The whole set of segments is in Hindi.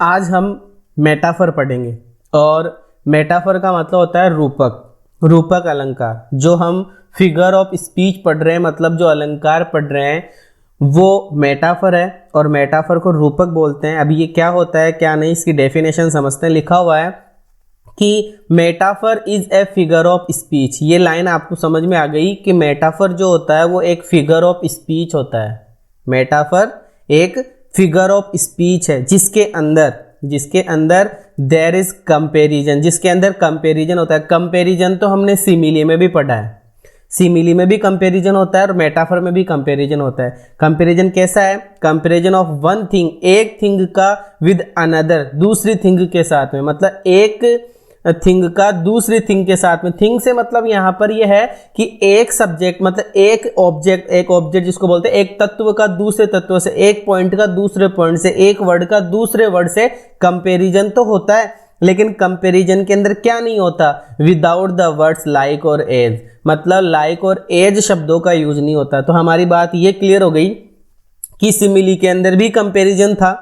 आज हम मेटाफर पढ़ेंगे और मेटाफर का मतलब होता है रूपक अलंकार। जो हम फिगर ऑफ स्पीच पढ़ रहे हैं, मतलब जो अलंकार पढ़ रहे हैं वो मेटाफर है और मेटाफर को रूपक बोलते हैं। अभी ये क्या होता है क्या नहीं, इसकी डेफिनेशन समझते हैं। लिखा हुआ है कि metaphor is a figure of speech. ये लाइन आपको समझ में आ गई कि मेटाफर जो होता है वो एक फिगर ऑफ स्पीच होता है। मेटाफर एक फिगर ऑफ स्पीच है जिसके अंदर देयर इज कंपैरिजन, जिसके अंदर कंपैरिजन होता है। कंपैरिजन तो हमने सिमिली में भी पढ़ा है, सिमिली में भी कंपैरिजन होता है और मेटाफर में भी कंपैरिजन होता है। कंपैरिजन कैसा है? कंपैरिजन ऑफ वन थिंग, एक थिंग का विद अनदर, दूसरी थिंग के साथ में। मतलब एक थिंग का दूसरी थिंग के साथ में। थिंग से मतलब यहाँ पर यह है कि एक सब्जेक्ट मतलब एक ऑब्जेक्ट जिसको बोलते हैं एक तत्व का दूसरे तत्व से, एक पॉइंट का दूसरे पॉइंट से, एक वर्ड का दूसरे वर्ड से कंपैरिजन तो होता है। लेकिन कंपैरिजन के अंदर क्या नहीं होता? विदाउट द वर्ड्स लाइक और एज, मतलब लाइक और एज शब्दों का यूज नहीं होता। तो हमारी बात ये क्लियर हो गई कि सिमिली के अंदर भी कंपैरिजन था,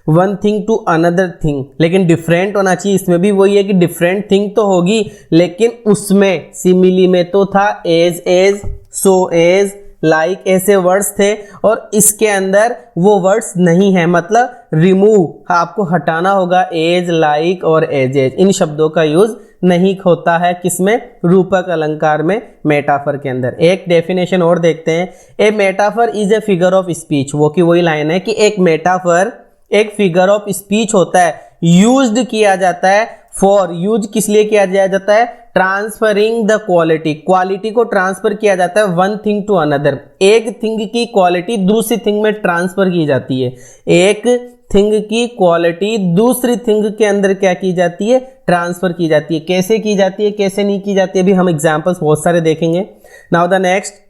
one thing to another thing, लेकिन डिफरेंट होना चाहिए। इसमें भी वही है कि डिफरेंट थिंग तो होगी, लेकिन उसमें सिमिली में तो था एज, सो एज, लाइक ऐसे वर्ड्स थे और इसके अंदर वो वर्ड्स नहीं है। मतलब रिमूव, आपको हटाना होगा एज, लाइक और एज। इन शब्दों का यूज नहीं होता है किसमें? रूपक अलंकार में, मेटाफर के अंदर। एक डेफिनेशन और देखते हैं। A metaphor is a figure of speech. वो की वही लाइन है कि एक मेटाफर एक फिगर ऑफ स्पीच होता है, यूज्ड किया जाता है फॉर, यूज किस लिए किया जाता है? ट्रांसफरिंग द क्वालिटी को ट्रांसफर किया जाता है वन थिंग टू अनदर। एक थिंग की क्वालिटी दूसरी थिंग में ट्रांसफर की जाती है। एक थिंग की क्वालिटी दूसरी थिंग के अंदर क्या की जाती है? ट्रांसफर की जाती है। कैसे की जाती है, कैसे नहीं की जाती है, अभी हम एग्जांपल्स बहुत सारे देखेंगे। नाउ द नेक्स्ट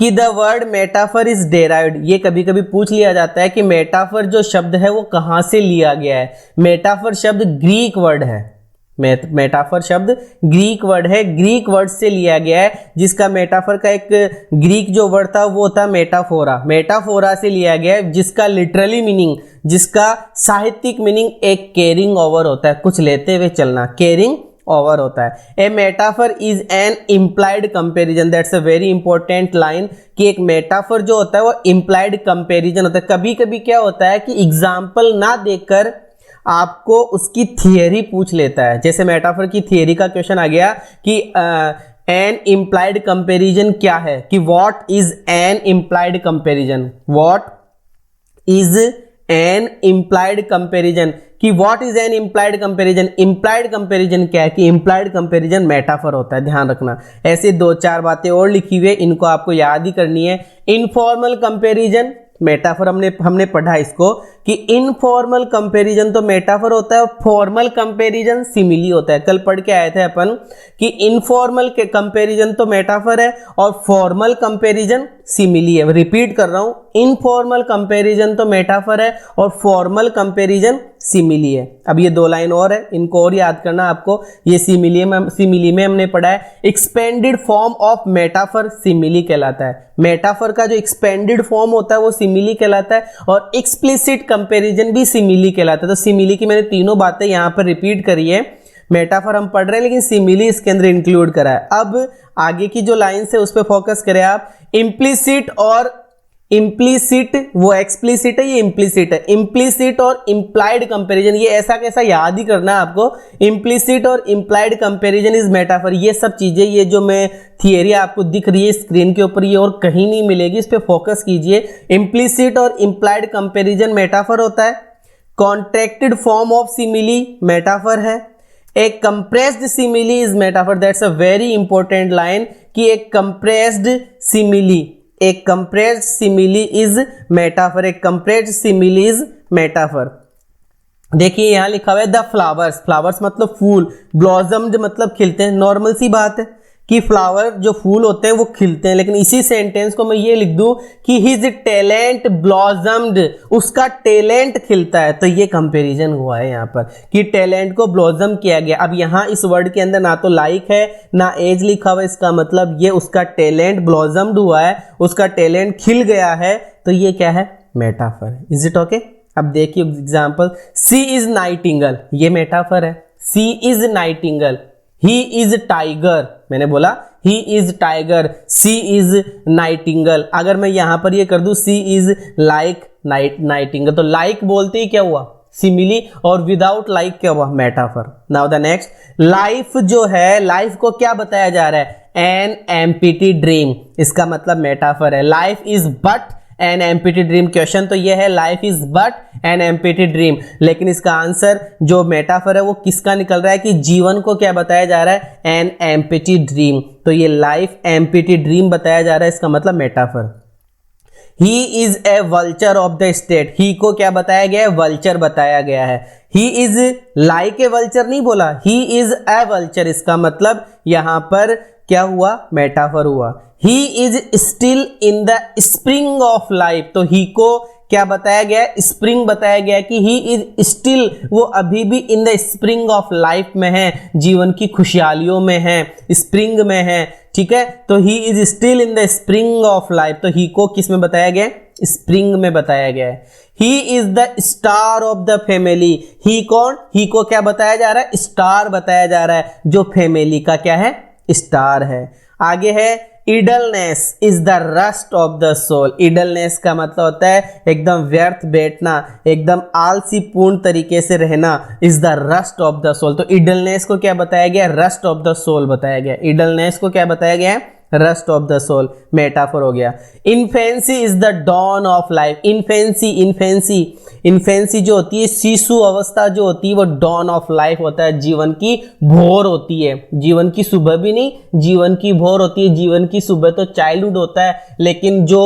कि the word metaphor is derived. ये कभी कभी पूछ लिया जाता है कि मेटाफर जो शब्द है वो कहाँ से लिया गया है। मेटाफर शब्द ग्रीक वर्ड है, मेटाफर शब्द ग्रीक वर्ड है, ग्रीक वर्ड से लिया गया है, जिसका मेटाफर का एक ग्रीक जो वर्ड था वो था मेटाफोरा। मेटाफोरा से लिया गया है, जिसका लिटरली मीनिंग, जिसका साहित्यिक मीनिंग एक कैरिंग ओवर होता है, कुछ लेते हुए चलना, कैरिंग ओवर होता है। A metaphor is an implied comparison. That's a very important line कि एक मेटाफर जो होता है वो इम्प्लाइड कंपैरिजन होता है। कभी कभी क्या होता है कि एग्जाम्पल ना देकर आपको उसकी थियरी पूछ लेता है। जैसे मेटाफर की थियरी का क्वेश्चन आ गया कि एन इम्प्लाइड कंपैरिजन क्या है, कि what is an implied comparison, what is an implied comparison, कि what is an implied comparison. Implied comparison क्या है? कि इम्प्लाइड कंपैरिजन मेटाफर होता है, ध्यान रखना। ऐसे दो चार बातें और लिखी हुई है, इनको आपको याद ही करनी है। इनफॉर्मल कंपैरिजन मेटाफर हमने पढ़ा इसको कि इनफॉर्मल कंपैरिजन तो मेटाफर होता है और फॉर्मल कंपैरिजन सिमिली होता है। कल पढ़ के आए थे अपन कि इनफॉर्मल के कंपैरिजन तो मेटाफर है और फॉर्मल कंपैरिजन सिमिली है। रिपीट कर रहा हूं, इनफॉर्मल कंपैरिजन तो मेटाफर है और फॉर्मल कंपैरिजन सिमिली है। अब ये दो लाइन और है, इनको और याद करना आपको। ये सिमिली में हमने पढ़ा है expanded form of metaphor simile कहलाता है। मेटाफर का जो एक्सपेंडेड फॉर्म होता है वो सिमिली कहलाता है और एक्सप्लिसिट कंपैरिजन भी सिमिली कहलाता है। तो सिमिली की मैंने तीनों बातें यहां पर रिपीट करी है। मेटाफर हम पढ़ रहे हैं लेकिन सिमिली इसके अंदर इंक्लूड करा है। अब आगे की जो लाइन है उस पर फोकस करें आप। इम्प्लिसिट और इम्प्लिसिट, वो एक्सप्लिसिट है, ये इम्प्लिसिट है। इम्प्लिसिट और इम्प्लाइड कंपैरिजन, ये ऐसा कैसा याद ही करना है आपको। इम्प्लिसिट और इम्प्लाइड कंपैरिजन इज मेटाफर। ये सब चीजें, ये जो मैं थियरी आपको दिख रही है स्क्रीन के ऊपर, ये और कहीं नहीं मिलेगी, इस पे फोकस कीजिए। इम्प्लिसिट और इम्प्लाइड कंपैरिजन मेटाफर होता है। Contracted form of simile metaphor है। एक compressed simile is metaphor. That's a very important line कि एक कंप्रेस्ड सिमिली इज मेटाफर। एक कंप्रेस्ड सिमिली इज मेटाफर। देखिए यहां लिखा हुआ है द फ्लावर्स मतलब फूल, ब्लॉसम्ड मतलब खिलते हैं। नॉर्मल सी बात है कि फ्लावर जो फूल होते हैं वो खिलते हैं, लेकिन इसी सेंटेंस को मैं ये लिख दूं कि हिज टैलेंट ब्लॉसम्ड, उसका टैलेंट खिलता है। तो ये कंपैरिजन हुआ है यहाँ पर कि टैलेंट को ब्लॉसम किया गया। अब यहाँ इस वर्ड के अंदर ना तो लाइक है ना एज लिखा हुआ है, इसका मतलब ये उसका टैलेंट ब्लॉसम्ड हुआ है, उसका टैलेंट खिल गया है। तो ये क्या है? मेटाफर। Is it okay? अब देखिए एग्जाम्पल, सी इज नाइटिंगल, ये मेटाफर है। She is nightingale, he is tiger, मैंने बोला he is tiger, she is nightingale. अगर मैं यहां पर ये कर दूं सी इज लाइक नाइटिंगल, तो लाइक बोलते ही क्या हुआ, सिमिली, और विदाउट लाइक क्या हुआ, metaphor. Now the next, life जो है, लाइफ को क्या बताया जा रहा है, एन एम्प्टी ड्रीम, इसका मतलब मेटाफर है। Life is but an empty dream, question तो ये है life is but an empty dream, लेकिन इसका आंसर जो मेटाफर है वो किसका निकल रहा है कि जीवन को क्या बताया जा रहा है, एन एम्प्टी ड्रीम। तो ये लाइफ एम्प्टी ड्रीम बताया जा रहा है, इसका मतलब metaphor. He is a vulture of the state, he को क्या बताया गया है, वल्चर बताया गया है। He is like a vulture नहीं बोला, ही इज ए वल्चर, इसका मतलब यहां पर क्या हुआ, मेटाफर हुआ। He is still in the spring of life, तो ही को क्या बताया गया है, स्प्रिंग बताया गया है कि ही इज स्टिल, वो अभी भी in the spring of life में है, जीवन की खुशहालियों में है, स्प्रिंग में है, ठीक है। तो he is still in the spring of life, तो ही को किस में बताया गया है, स्प्रिंग में बताया गया है। He is the star of the family, he कौन, ही को क्या बताया जा रहा है, स्टार बताया जा रहा है, जो फैमिली का क्या है, स्टार है। आगे है idleness is the rust of the soul, idleness का मतलब होता है एकदम व्यर्थ बैठना, एकदम आलसी पूर्ण तरीके से रहना, is the rust of the soul. तो इडलनेस को क्या बताया गया, रस्ट ऑफ द सोल बताया गया, इडलनेस को क्या बताया गया है, rust of the soul, metaphor हो गया। Infancy is the dawn of life, infancy, infancy, infancy जो होती है, शिशु अवस्था जो होती है, वो डॉन ऑफ लाइफ होता है, जीवन की भोर होती है, जीवन की सुबह भी नहीं, जीवन की भोर होती है। जीवन की सुबह तो चाइल्डहुड होता है, लेकिन जो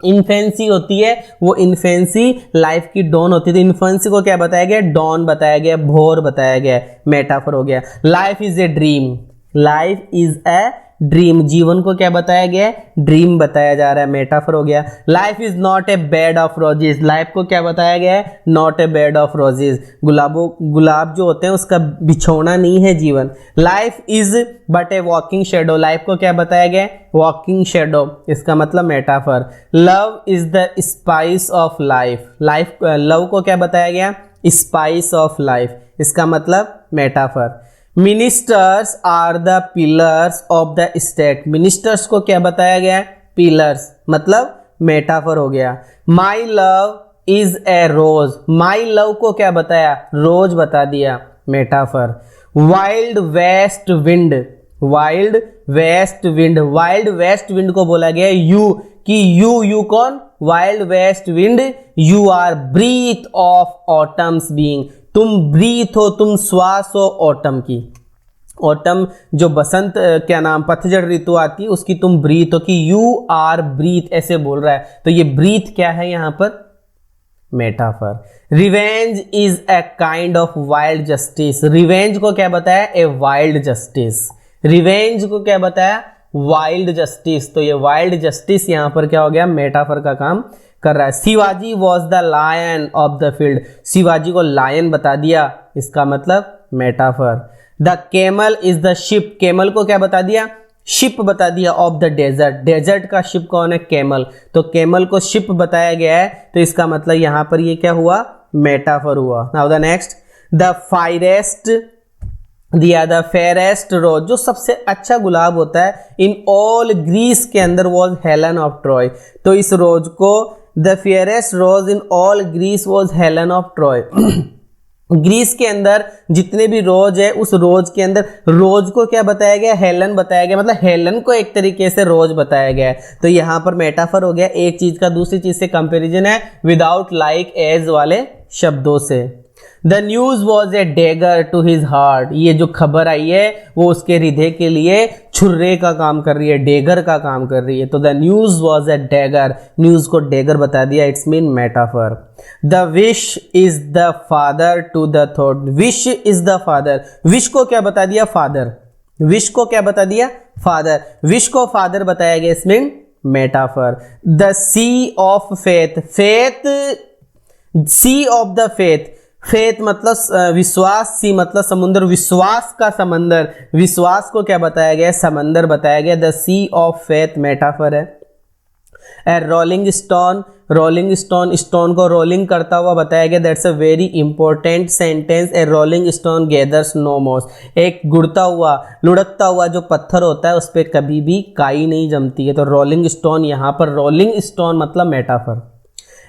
इन्फेंसी होती है वो इन्फेंसी लाइफ की डॉन होती है। तो इन्फेंसी को क्या बताया गया, डॉन बताया गया, भोर बताया गया, मेटाफर हो गया। Life is a dream, life is a dream, जीवन को क्या बताया गया है, ड्रीम बताया जा रहा है, मेटाफर हो गया। Life is not a bed of roses, life को क्या बताया गया है, not a bed of roses, गुलाब जो होते हैं उसका बिछौना नहीं है जीवन। Life is but a walking shadow, life को क्या बताया गया है, वॉकिंग शेडो, इसका मतलब metaphor. Love is the spice of life, life love को क्या बताया गया, स्पाइस ऑफ लाइफ, इसका मतलब metaphor. Ministers are the pillars of the state, ministers को क्या बताया गया है, पिलर्स, मतलब मेटाफर हो गया। My love is a rose, my love को क्या बताया, रोज बता दिया, metaphor. Wild west wind, wild west wind, wild west wind को बोला गया यू, कि यू कौन, wild west wind, you are breath of autumn's being, तुम ब्रीथ हो, तुम श्वास हो ऑटम की, ऑटम जो बसंत क्या नाम पतझड़ ऋतु आती है उसकी तुम ब्रीथ हो, कि यू आर ब्रीथ ऐसे बोल रहा है। तो ये ब्रीथ क्या है यहां पर, metaphor. Revenge is a kind of wild justice, revenge को क्या बताया, ए वाइल्ड जस्टिस, रिवेंज को क्या बताया, वाइल्ड जस्टिस। तो ये वाइल्ड जस्टिस यहां पर क्या हो गया, मेटाफर का काम कर रहा है। Shivaji was the lion of the field, Shivaji को लायन बता दिया, इसका मतलब metaphor. The camel is the ship, camel को क्या बता दिया, शिप बता दिया ऑफ द डेजर्ट, डेजर्ट का शिप कौन है, केमल। तो केमल को शिप बताया गया है, तो इसका मतलब यहां पर ये क्या हुआ, मेटाफर हुआ। नाउ द नेक्स्ट, द फायरेस्ट दिया, द फेयरेस्ट रोज, जो सबसे अच्छा गुलाब होता है इन ऑल ग्रीस के अंदर वॉज हेलन ऑफ ट्रॉय। तो इस रोज को the fairest rose in all Greece was Helen of Troy, Greece के अंदर जितने भी रोज है उस रोज के अंदर रोज को क्या बताया गया, हेलन बताया गया, मतलब हेलन को एक तरीके से रोज बताया गया है। तो यहां पर मेटाफर हो गया, एक चीज का दूसरी चीज से कंपैरिजन है विदाउट लाइक एज वाले शब्दों से। The news was a dagger to his heart, ये जो खबर आई है वो उसके हृदय के लिए छुर्रे का काम कर रही है, डेगर का काम कर रही है। तो the news was a dagger, news को डेगर बता दिया, it's mean metaphor. The wish is the father to the thought, wish is the father, wish को क्या बता दिया, फादर, विश को क्या बता दिया, फादर, विश को फादर बताया गया, it's mean metaphor. The sea of faith, faith, sea of the faith, faith मतलब विश्वास, सी मतलब समुद्र, विश्वास का समंदर, विश्वास को क्या बताया गया, समंदर बताया गया। The sea of faith metaphor है। ए रोलिंग स्टोन, स्टोन को रोलिंग करता हुआ बताया गया, that's a very important sentence. A rolling stone gathers no moss, एक गुड़ता हुआ लुढ़कता हुआ जो पत्थर होता है उस पर कभी भी काई नहीं जमती है। तो रोलिंग स्टोन, यहाँ पर रोलिंग स्टोन मतलब metaphor.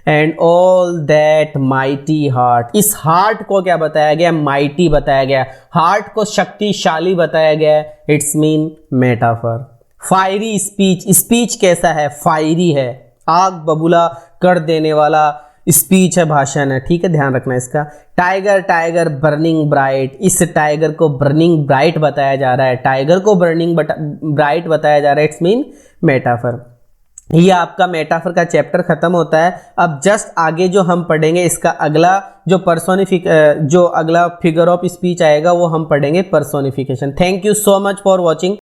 And all that mighty heart, इस हार्ट को क्या बताया गया, माइटी बताया गया, हार्ट को शक्तिशाली बताया गया, it's mean metaphor. Fiery speech, speech कैसा है, फायरी है, आग बबूला कर देने वाला स्पीच है, भाषण है, ठीक है, ध्यान रखना इसका। टाइगर, टाइगर बर्निंग ब्राइट, इस टाइगर को बर्निंग ब्राइट बताया जा रहा है, टाइगर को बर्निंग ब्राइट बताया जा रहा है, इट्स मीन मेटाफर। ये आपका मेटाफर का चैप्टर खत्म होता है। अब जस्ट आगे जो हम पढ़ेंगे इसका अगला जो अगला फिगर ऑफ स्पीच आएगा वो हम पढ़ेंगे personification. Thank you so much for watching.